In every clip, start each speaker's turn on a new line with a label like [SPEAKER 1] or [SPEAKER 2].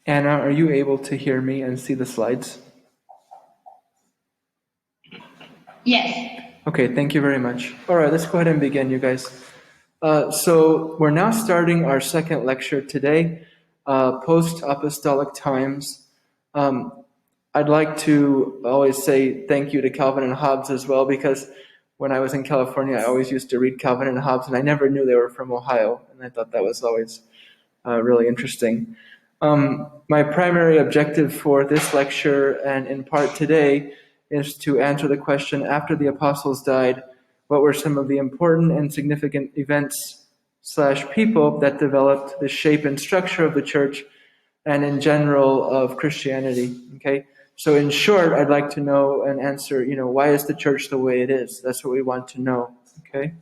[SPEAKER 1] Anna, are you able to hear me and see the slides?
[SPEAKER 2] Yes.
[SPEAKER 1] Okay, thank you very much. All right, let's go ahead and begin, you guys. So we're now starting our second lecture today, post-apostolic times. I'd like to always say thank you to Calvin and Hobbes as well, because when I was in California, I always used to read Calvin and Hobbes, and I never knew they were from Ohio, and I thought that was always really interesting. My primary objective for this lecture, and in part today, is to answer the question, after the apostles died, what were some of the important and significant events / people that developed the shape and structure of the church and in general of Christianity, okay? So in short, I'd like to know and answer, why is the church the way it is? That's what we want to know, okay?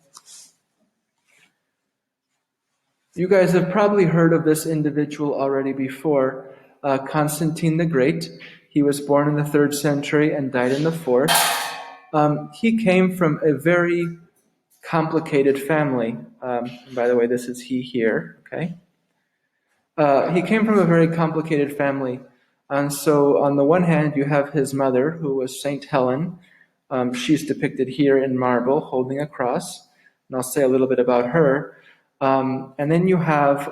[SPEAKER 1] You guys have probably heard of this individual already before, Constantine the Great. He was born in the 3rd century and died in the 4th. He came from a very complicated family. By the way, this is he here, okay? He came from a very complicated family. And so on the one hand, you have his mother, who was Saint Helen. She's depicted here in marble, holding a cross. And I'll say a little bit about her. And then you have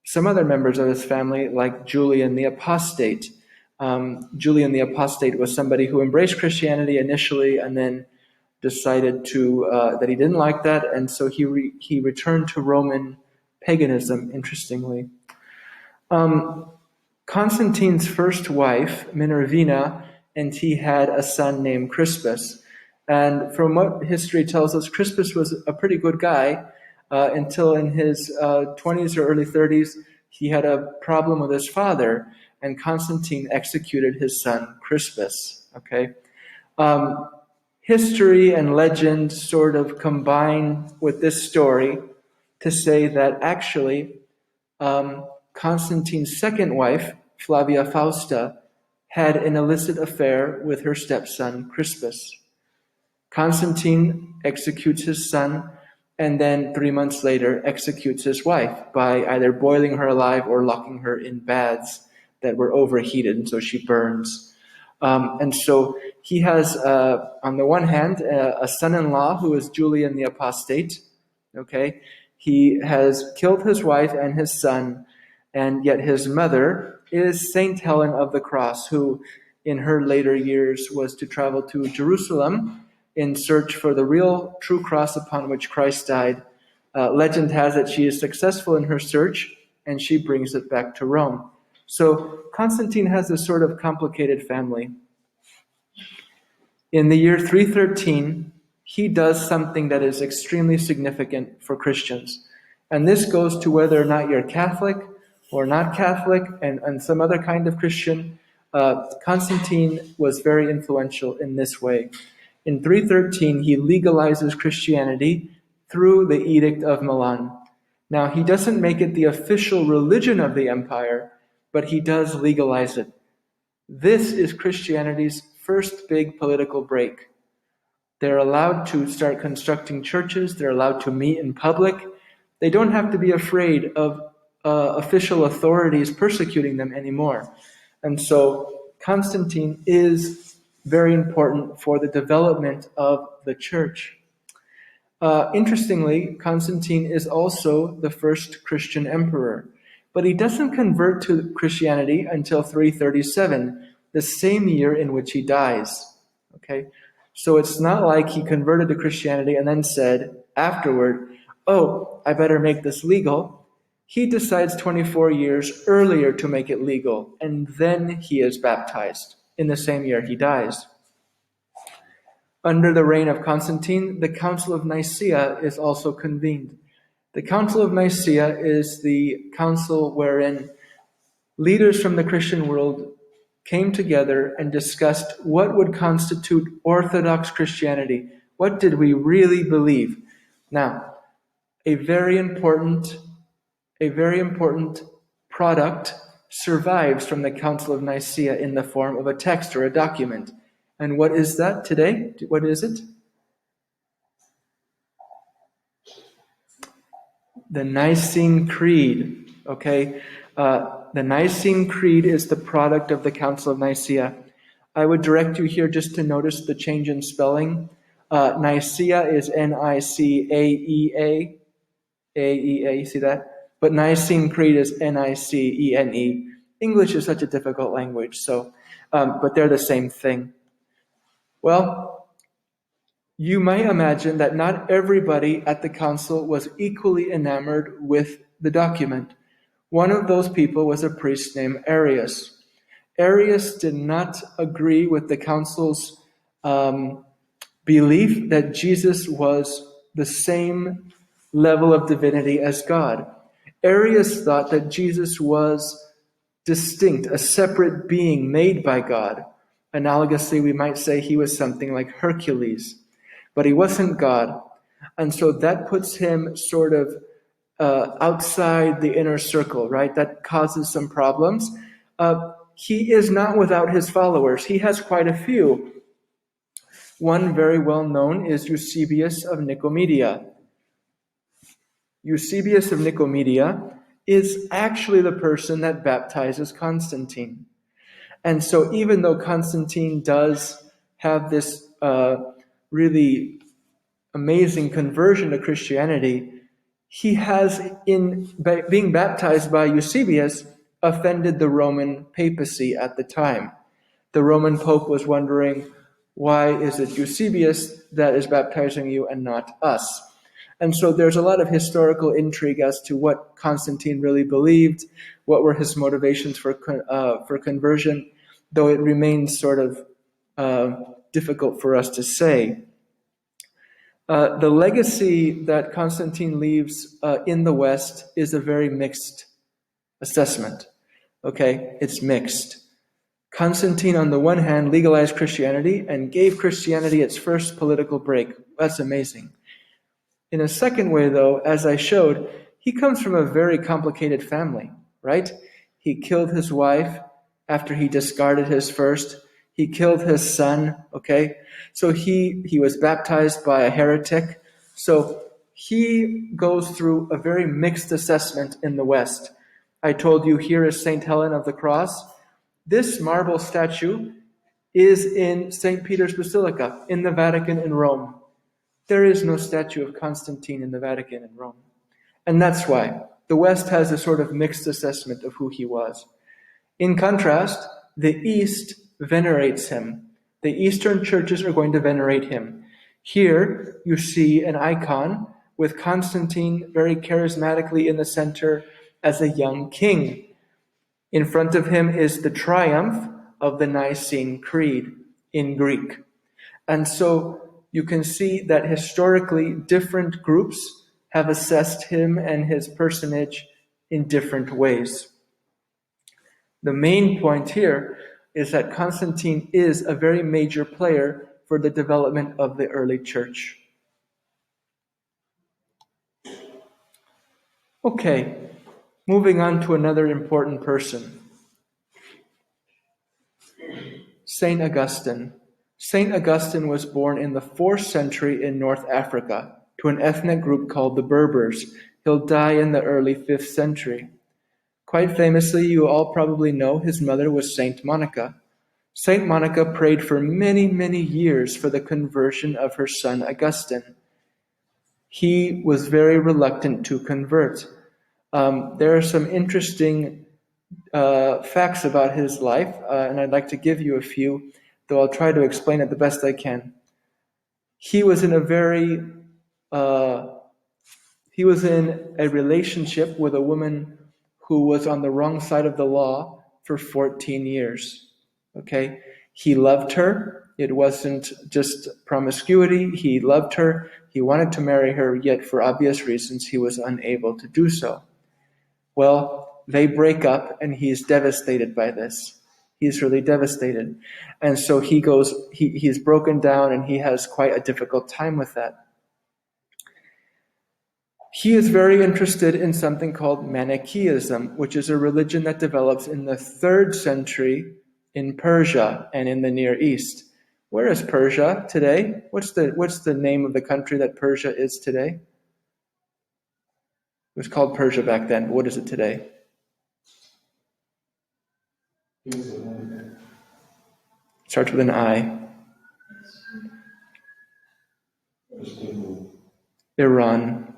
[SPEAKER 1] some other members of his family, like Julian the Apostate. Julian the Apostate was somebody who embraced Christianity initially and then decided that he didn't like that, and so he returned to Roman paganism, interestingly. Constantine's first wife, Minervina, and he had a son named Crispus. And from what history tells us, Crispus was a pretty good guy until in his 20s or early 30s, he had a problem with his father, and Constantine executed his son, Crispus. Okay? History and legend sort of combine with this story to say that actually Constantine's second wife, Flavia Fausta, had an illicit affair with her stepson, Crispus. Constantine executes his son, and then 3 months later executes his wife by either boiling her alive or locking her in baths that were overheated, and so she burns. And so he has, on the one hand, a son-in-law who is Julian the Apostate. Okay, he has killed his wife and his son, and yet his mother is Saint Helen of the Cross, who in her later years was to travel to Jerusalem in search for the real true cross upon which Christ died. Legend has it she is successful in her search, and she brings it back to Rome. So Constantine has a sort of complicated family. In the year 313, he does something that is extremely significant for Christians. And this goes to whether or not you're Catholic or not Catholic and some other kind of Christian. Constantine was very influential in this way. In 313, he legalizes Christianity through the Edict of Milan. Now, he doesn't make it the official religion of the empire, but he does legalize it. This is Christianity's first big political break. They're allowed to start constructing churches. They're allowed to meet in public. They don't have to be afraid of official authorities persecuting them anymore. And so Constantine is very important for the development of the church. Interestingly, Constantine is also the first Christian emperor, but he doesn't convert to Christianity until 337, the same year in which he dies. Okay, so it's not like he converted to Christianity and then said afterward, "Oh, I better make this legal." He decides 24 years earlier to make it legal, and then he is baptized in the same year he dies. Under the reign of Constantine, the Council of Nicaea is also convened. The Council of Nicaea is the council wherein leaders from the Christian world came together and discussed what would constitute Orthodox Christianity. What did we really believe? Now, a very important product survives from the Council of Nicaea in the form of a text or a document. And what is that today? What is it? The Nicene Creed. Okay, The Nicene Creed is the product of the Council of Nicaea. I would direct you here just to notice the change in spelling. Nicaea is Nicaea, A-E-A, you see that? But Nicene Creed is Nicene. English is such a difficult language, but they're the same thing. Well, you might imagine that not everybody at the council was equally enamored with the document. One of those people was a priest named Arius. Arius did not agree with the council's belief that Jesus was the same level of divinity as God. Arius thought that Jesus was distinct, a separate being made by God. Analogously, we might say he was something like Hercules, but he wasn't God. And so that puts him sort of outside the inner circle, right? That causes some problems. He is not without his followers. He has quite a few. One very well known is Eusebius of Nicomedia. Eusebius of Nicomedia is actually the person that baptizes Constantine. And so even though Constantine does have this really amazing conversion to Christianity, he has, in being baptized by Eusebius, offended the Roman papacy at the time. The Roman Pope was wondering, why is it Eusebius that is baptizing you and not us? And so there's a lot of historical intrigue as to what Constantine really believed, what were his motivations for conversion, though it remains sort of difficult for us to say. The legacy that Constantine leaves in the West is a very mixed assessment. Okay, it's mixed. Constantine, on the one hand, legalized Christianity and gave Christianity its first political break. That's amazing. In a second way, though, as I showed, he comes from a very complicated family, right? He killed his wife after he discarded his first. He killed his son, okay? So he was baptized by a heretic. So he goes through a very mixed assessment in the West. I told you here is St. Helen of the Cross. This marble statue is in St. Peter's Basilica in the Vatican in Rome. There is no statue of Constantine in the Vatican in Rome. And that's why the West has a sort of mixed assessment of who he was. In contrast, the East venerates him. The Eastern churches are going to venerate him. Here you see an icon with Constantine very charismatically in the center as a young king. In front of him is the triumph of the Nicene Creed in Greek. And so you can see that historically different groups have assessed him and his personage in different ways. The main point here is that Constantine is a very major player for the development of the early church. Okay, moving on to another important person. Saint Augustine. Saint Augustine was born in the 4th century in North Africa to an ethnic group called the Berbers. He'll die in the early 5th century. Quite famously, you all probably know his mother was Saint Monica. Saint Monica prayed for many, many years for the conversion of her son Augustine. He was very reluctant to convert. There are some interesting facts about his life, and I'd like to give you a few, though I'll try to explain it the best I can. He was in a relationship with a woman who was on the wrong side of the law for 14 years. Okay? He loved her. It wasn't just promiscuity. He loved her. He wanted to marry her, yet for obvious reasons he was unable to do so. Well, they break up and he's devastated by this. He's really devastated. And so he's broken down and he has quite a difficult time with that. He is very interested in something called Manichaeism, which is a religion that develops in the 3rd century in Persia and in the Near East. Where is Persia today? What's the name of the country that Persia is today? It was called Persia back then. What is it today? Starts with an I. Iran.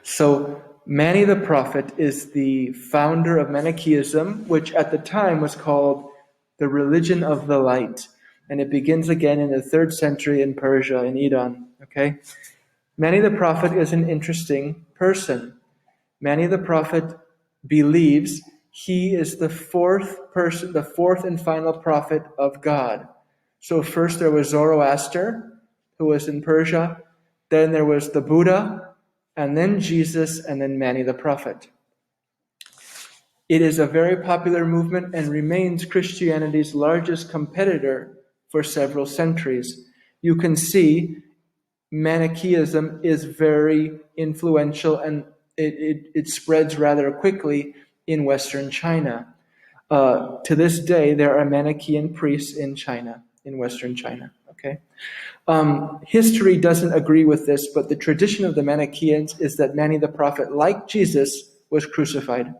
[SPEAKER 1] So Mani the prophet is the founder of Manichaeism, which at the time was called the religion of the light. And it begins again in the 3rd century in Persia, in Iran. Okay? Mani the prophet is an interesting person. Mani the prophet believes he is the 4th person, the 4th and final prophet of God. So first there was Zoroaster, who was in Persia. Then there was the Buddha, and then Jesus, and then Mani the prophet. It is a very popular movement and remains Christianity's largest competitor for several centuries. You can see Manichaeism is very influential, and it spreads rather quickly in Western China. To this day, there are Manichaean priests in China, in Western China. Okay, history doesn't agree with this, but the tradition of the Manichaeans is that Mani the prophet, like Jesus, was crucified.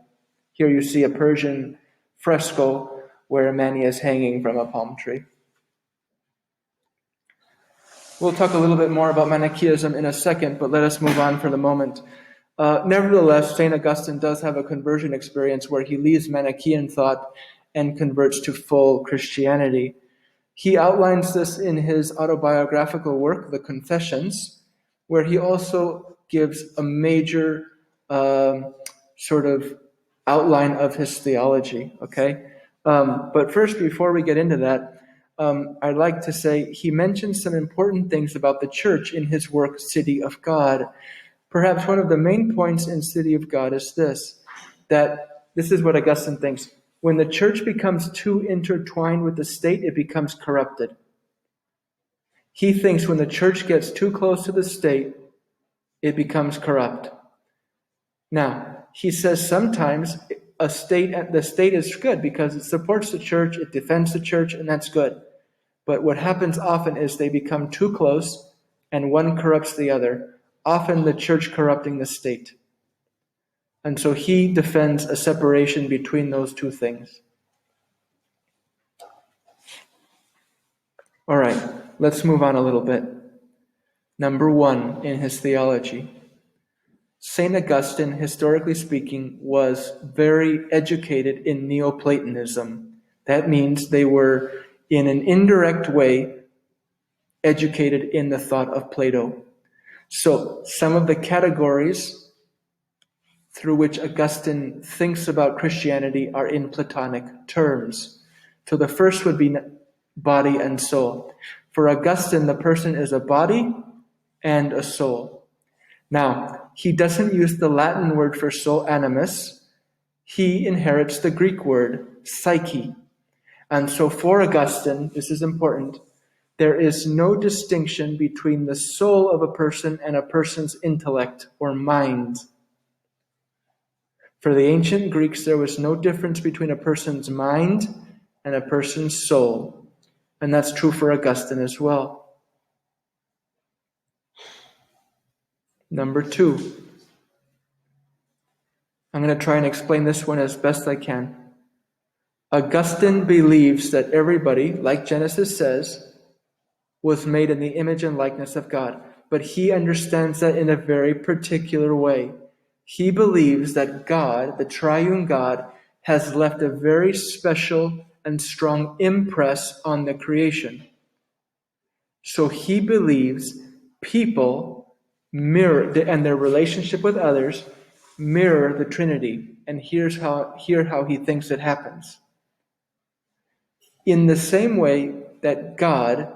[SPEAKER 1] Here you see a Persian fresco where Mani is hanging from a palm tree. We'll talk a little bit more about Manichaeism in a second, but let us move on for the moment. Nevertheless, St. Augustine does have a conversion experience where he leaves Manichaean thought and converts to full Christianity. He outlines this in his autobiographical work, The Confessions, where he also gives a major sort of outline of his theology, okay? But first, before we get into that, I'd like to say he mentions some important things about the church in his work, City of God. Perhaps one of the main points in City of God is this, that this is what Augustine thinks. When the church becomes too intertwined with the state, it becomes corrupted. He thinks when the church gets too close to the state, it becomes corrupt. Now, he says sometimes the state is good because it supports the church, it defends the church, and that's good. But what happens often is they become too close, and one corrupts the other, often the church corrupting the state. And so he defends a separation between those two things. All right, let's move on a little bit. Number 1 in his theology. St. Augustine, historically speaking, was very educated in Neoplatonism. That means they were, in an indirect way, educated in the thought of Plato. So some of the categories through which Augustine thinks about Christianity are in Platonic terms. So the first would be body and soul. For Augustine, the person is a body and a soul. Now, he doesn't use the Latin word for soul, animus. He inherits the Greek word, psyche. And so for Augustine, this is important, there is no distinction between the soul of a person and a person's intellect or mind. For the ancient Greeks, there was no difference between a person's mind and a person's soul. And that's true for Augustine as well. Number 2. I'm going to try and explain this one as best I can. Augustine believes that everybody, like Genesis says, was made in the image and likeness of God. But he understands that in a very particular way. He believes that God, the triune God, has left a very special and strong impress on the creation. So he believes people mirror, and their relationship with others mirror the Trinity. And hear how he thinks it happens. In the same way that God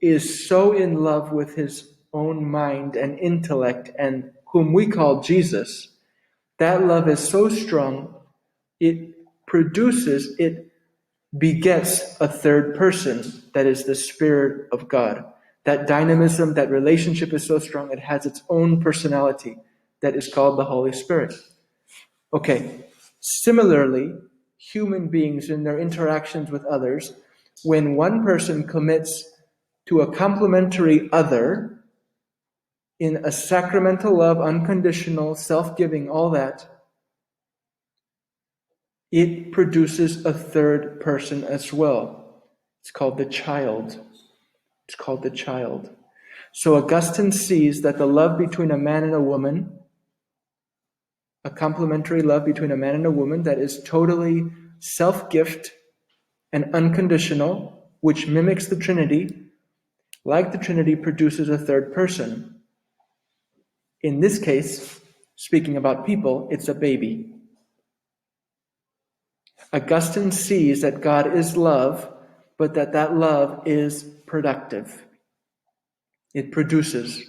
[SPEAKER 1] is so in love with his own mind and intellect, and whom we call Jesus, that love is so strong, it begets a third person, that is the Spirit of God. That dynamism, that relationship is so strong, it has its own personality that is called the Holy Spirit. Okay, similarly, human beings in their interactions with others, when one person commits to a complementary other in a sacramental love, unconditional, self-giving, all that, it produces a third person as well. It's called the child. It's called the child. So Augustine sees that the love between a man and a woman, a complementary love between a man and a woman that is totally self-gift and unconditional, which mimics the Trinity, like the Trinity, produces a third person. In this case, speaking about people, it's a baby. Augustine sees that God is love, but that love is productive. It produces.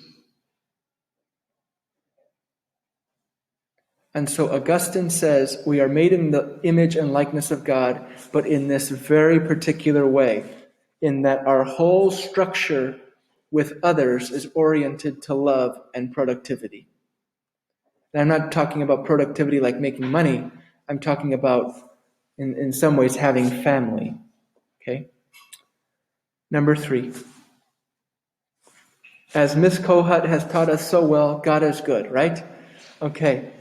[SPEAKER 1] And so Augustine says we are made in the image and likeness of God, but in this very particular way, in that our whole structure with others is oriented to love and productivity. And I'm not talking about productivity like making money. I'm talking about, in some ways, having family. Okay? Number 3. As Miss Kohut has taught us so well, God is good, right? Okay.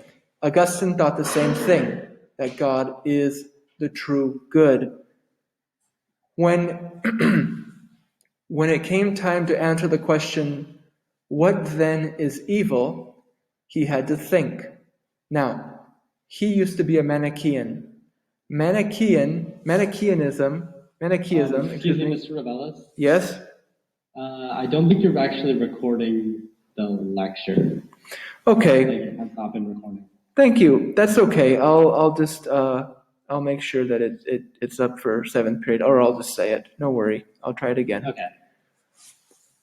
[SPEAKER 1] Augustine thought the same thing, that God is the true good. When it came time to answer the question, what then is evil, he had to think. Now, he used to be a Manichaean. Manichaeism,
[SPEAKER 3] Excuse me, Mr. Ravelis.
[SPEAKER 1] Yes?
[SPEAKER 3] I don't think you're actually recording the lecture.
[SPEAKER 1] Okay.
[SPEAKER 3] It has not been recording.
[SPEAKER 1] Thank you. That's okay. I'll just I'll make sure that it's up for 7th period, or I'll just say it. No worry. I'll try it again.
[SPEAKER 3] Okay.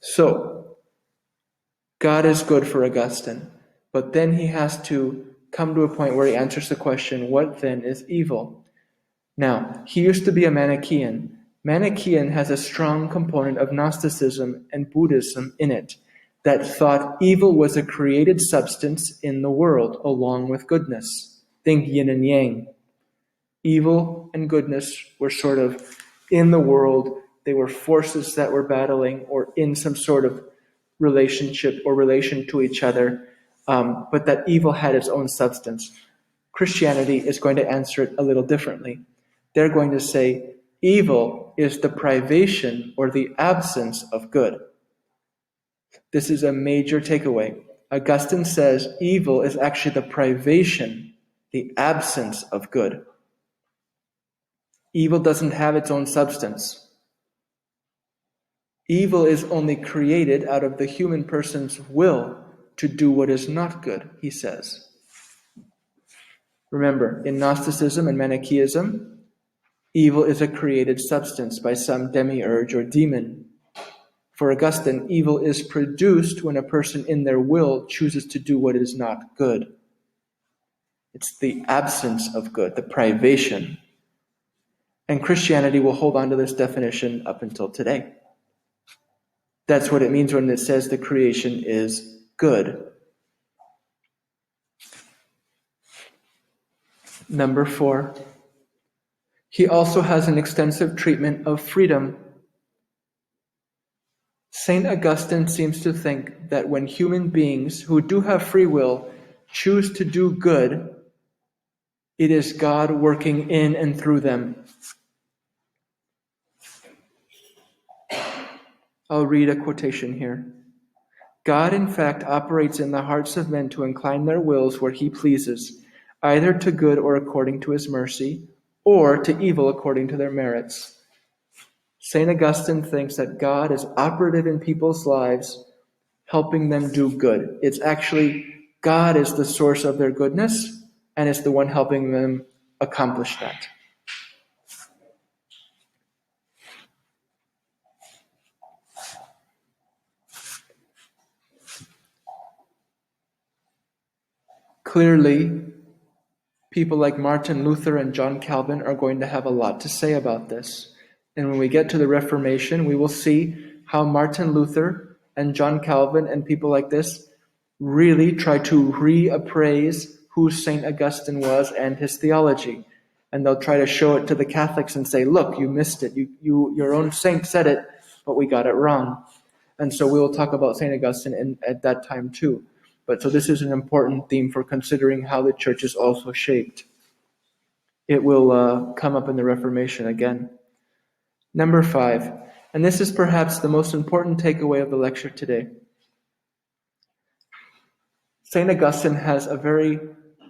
[SPEAKER 1] So, God is good for Augustine, but then he has to come to a point where he answers the question, what then is evil? Now, he used to be a Manichaean. Manichaean has a strong component of Gnosticism and Buddhism in it, that thought evil was a created substance in the world along with goodness. Think yin and yang. Evil and goodness were sort of in the world. They were forces that were battling or in some sort of relationship or relation to each other, but that evil had its own substance. Christianity is going to answer it a little differently. They're going to say evil is the privation or the absence of good. This is a major takeaway. Augustine says evil is actually the privation, the absence of good. Evil doesn't have its own substance. Evil is only created out of the human person's will to do what is not good, he says. Remember, in Gnosticism and Manichaeism, evil is a created substance by some demiurge or demon. For Augustine, evil is produced when a person in their will chooses to do what is not good. It's the absence of good, the privation. And Christianity will hold on to this definition up until today. That's what it means when it says the creation is good. Number 4. He also has an extensive treatment of freedom. St. Augustine seems to think that when human beings who do have free will choose to do good, it is God working in and through them. I'll read a quotation here. God, in fact, operates in the hearts of men to incline their wills where he pleases, either to good or according to his mercy, or to evil according to their merits. St. Augustine thinks that God is operative in people's lives, helping them do good. It's actually God is the source of their goodness, and it's the one helping them accomplish that. Clearly, people like Martin Luther and John Calvin are going to have a lot to say about this. And when we get to the Reformation, we will see how Martin Luther and John Calvin and people like this really try to reappraise who St. Augustine was and his theology. And they'll try to show it to the Catholics and say, look, you missed it. Your own saint said it, but we got it wrong. And so we will talk about St. Augustine at that time too. But so this is an important theme for considering how the church is also shaped. It will come up in the Reformation again. Number 5, and this is perhaps the most important takeaway of the lecture today. St. Augustine has a very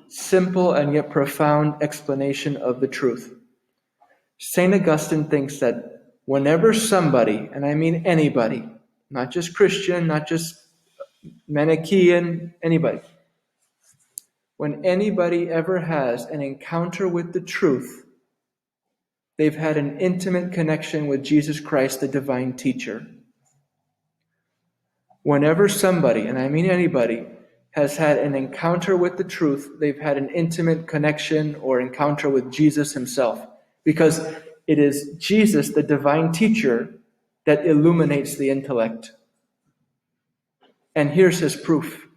[SPEAKER 1] simple and yet profound explanation of the truth. St. Augustine thinks that whenever somebody, and I mean anybody, not just Christian, not just Manichaean, anybody, when anybody ever has an encounter with the truth, they've had an intimate connection with Jesus Christ, the divine teacher. Whenever somebody, and I mean anybody, has had an encounter with the truth, they've had an intimate connection or encounter with Jesus himself. Because it is Jesus, the divine teacher, that illuminates the intellect. And here's his proof.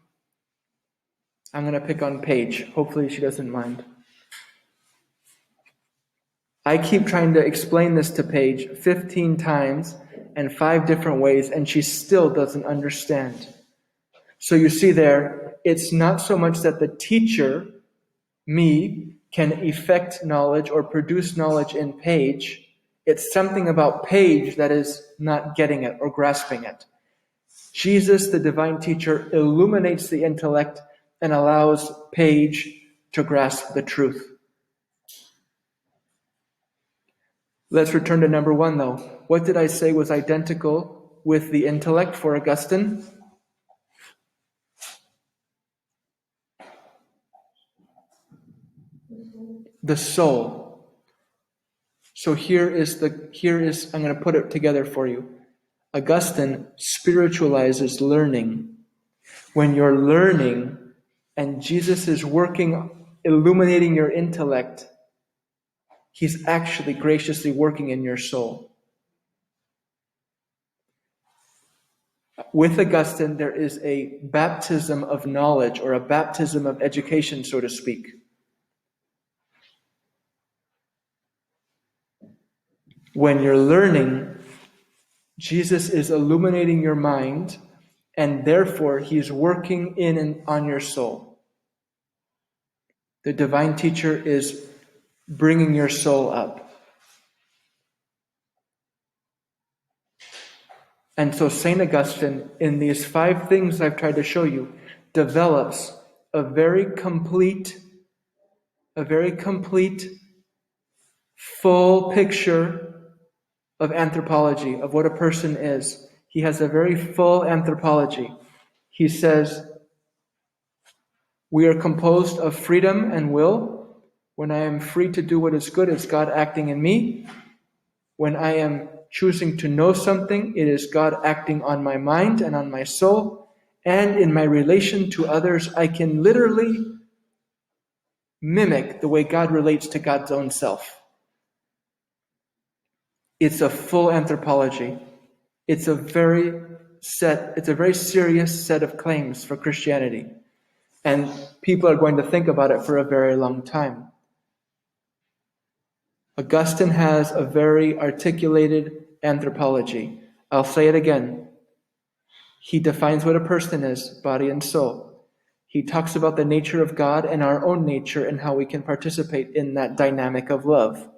[SPEAKER 1] I'm going to pick on Paige. Hopefully she doesn't mind. I keep trying to explain this to Paige 15 times and 5 different ways, and she still doesn't understand. So you see there, it's not so much that the teacher, me, can effect knowledge or produce knowledge in Paige. It's something about Paige that is not getting it or grasping it. Jesus, the divine teacher, illuminates the intellect and allows Paige to grasp the truth. Let's return to number 1, though. What did I say was identical with the intellect for Augustine? The soul. So here is, I'm going to put it together for you. Augustine spiritualizes learning. When you're learning and Jesus is working, illuminating your intellect, he's actually graciously working in your soul. With Augustine, there is a baptism of knowledge or a baptism of education, so to speak. When you're learning, Jesus is illuminating your mind, and therefore he's working in and on your soul. The divine teacher is bringing your soul up. And so St. Augustine, in these 5 things I've tried to show you, develops a very complete, full picture of anthropology, of what a person is. He has a very full anthropology. He says, we are composed of freedom and will. When I am free to do what is good, it's God acting in me. When I am choosing to know something, it is God acting on my mind and on my soul. And in my relation to others, I can literally mimic the way God relates to God's own self. It's a full anthropology. It's a very serious set of claims for Christianity. And people are going to think about it for a very long time. Augustine has a very articulated anthropology. I'll say it again. He defines what a person is, body and soul. He talks about the nature of God and our own nature and how we can participate in that dynamic of love.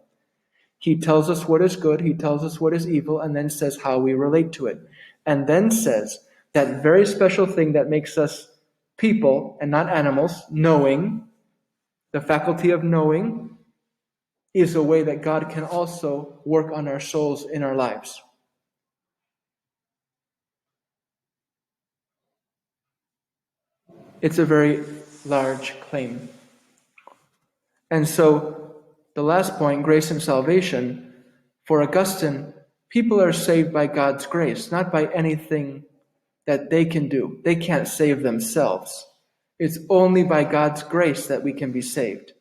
[SPEAKER 1] He tells us what is good, he tells us what is evil, and then says how we relate to it. And then says that very special thing that makes us people and not animals, knowing, the faculty of knowing, is a way that God can also work on our souls in our lives. It's a very large claim. And so, the last point, grace and salvation, for Augustine, people are saved by God's grace, not by anything that they can do. They can't save themselves. It's only by God's grace that we can be saved.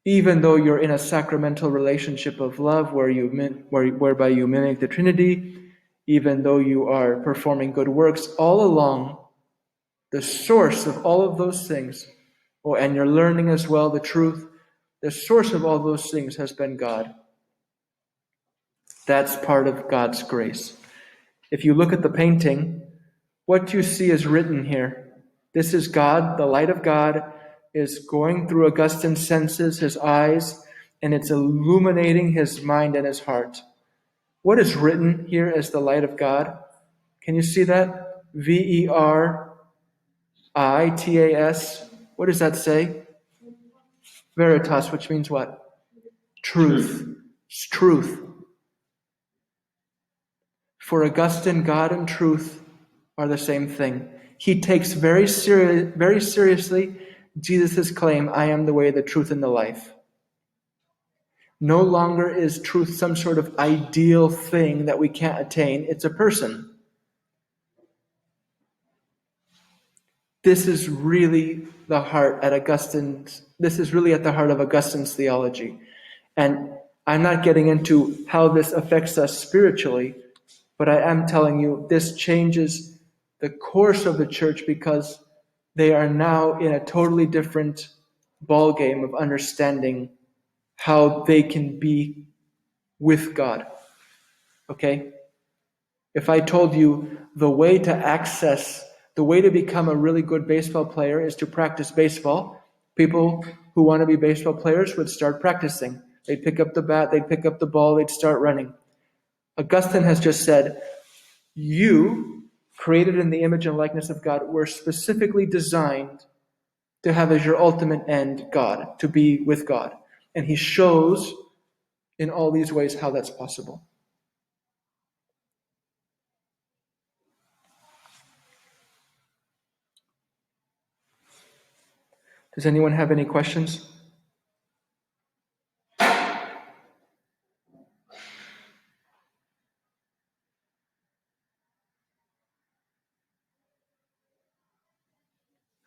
[SPEAKER 1] Even though you're in a sacramental relationship of love whereby you mimic the Trinity, even though you are performing good works, all along, the source of all of those things, and you're learning as well the truth, the source of all those things has been God. That's part of God's grace. If you look at the painting, what you see is written here. This is God, the light of God, is going through Augustine's senses, his eyes, and it's illuminating his mind and his heart. What is written here as the light of God? Can you see that? Veritas. What does that say? Veritas, which means what? Truth. It's truth. For Augustine, God and truth are the same thing. He takes very seriously Jesus' claim, I am the way, the truth, and the life. No longer is truth some sort of ideal thing that we can't attain. It's a person. This is really the heart at Augustine's. This is really at the heart of Augustine's theology. And I'm not getting into how this affects us spiritually, but I am telling you this changes the course of the church because they are now in a totally different ballgame of understanding how they can be with God. Okay? If I told you the way to become a really good baseball player is to practice baseball, people who want to be baseball players would start practicing. They'd pick up the bat, they'd pick up the ball, they'd start running. Augustine has just said, you, created in the image and likeness of God, were specifically designed to have as your ultimate end God, to be with God. And he shows in all these ways how that's possible. Does anyone have any questions?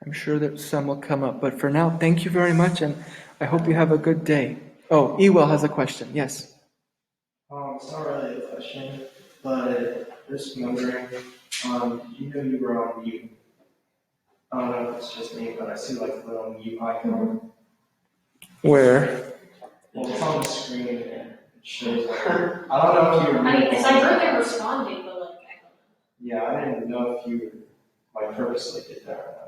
[SPEAKER 1] I'm sure that some will come up. But for now, thank you very much, and I hope you have a good day. Oh, Ewell has a question. Yes.
[SPEAKER 4] It's not really a question, but just wondering, you know you were on mute. I don't know if it's just me, but I see like a little mute icon.
[SPEAKER 1] Where?
[SPEAKER 4] Well, it's on the screen. It shows like, I don't know if you were
[SPEAKER 2] Because I heard them responding, but like, I don't know.
[SPEAKER 4] Yeah, I didn't know if you like purposely did that or not.